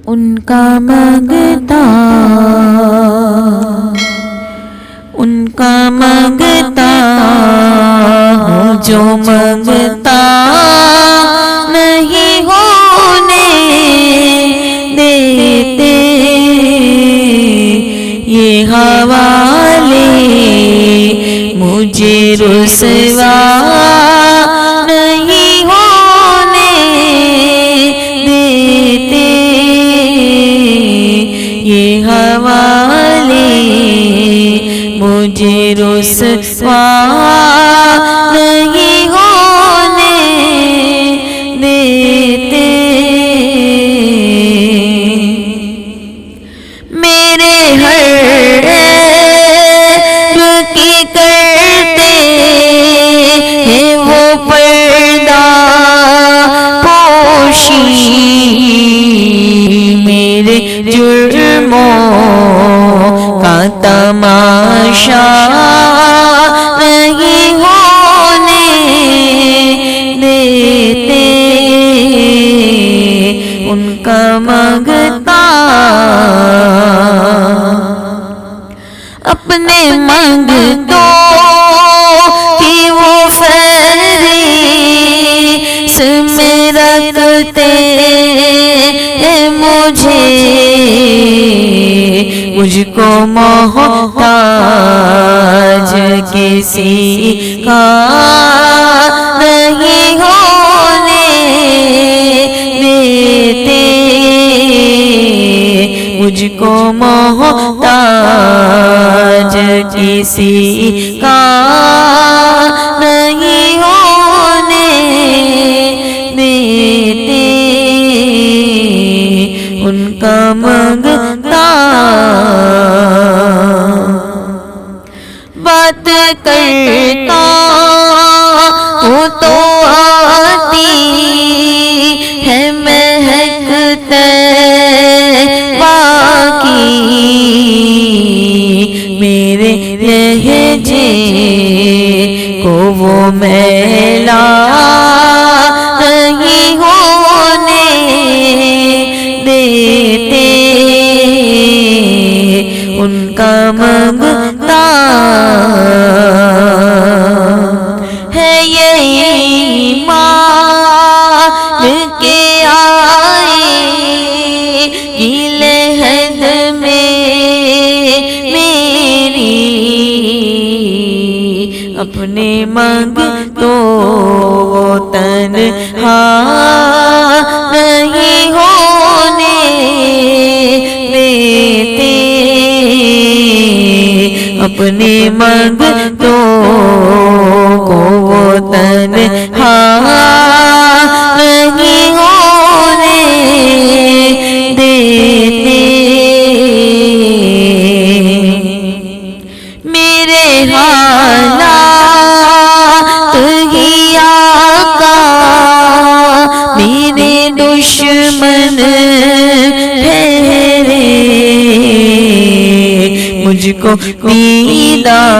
ان کا مانگتا ہوں جو مانگتا نہیں ہونے دیتے، یہ حوالے مجھے رسوا نہیں ہونے دیتے، یہ حوالے مجھے رسوا نہیں ہونے دیتے، میرے ہر کی کرتے ہیں وہ پردہ پوشی، میرے جرموں کا تماشا نہیں ہونے دیتے، ان کا مانگتا اپنے مانگتوں کی وہ فہرست میں رکھتے ہیں مجھے، مجھ کو محتاج کسی کا نہیں ہونے دیتے، مجھ کو محتاج کسی کا نہیں ہونے دیتے، ان کا مانگتا بات کرتا ہوں تو آتی ہے مہک طیبہ کی، میرے لہجے کو وہ میلا نہیں ہونے دیتے، ان کا مانگتا ہے یہ ایمان کے آئے گی لحد میں میری، اپنے مانگتوں تنہا نہیں ہونے دیتے، اپنے مانگتوں کو وہ تنہا نہیں ہونے دیتے، میرے حالات ہی آقا میرے دشمن ٹھہرے، مجھ کو دیدار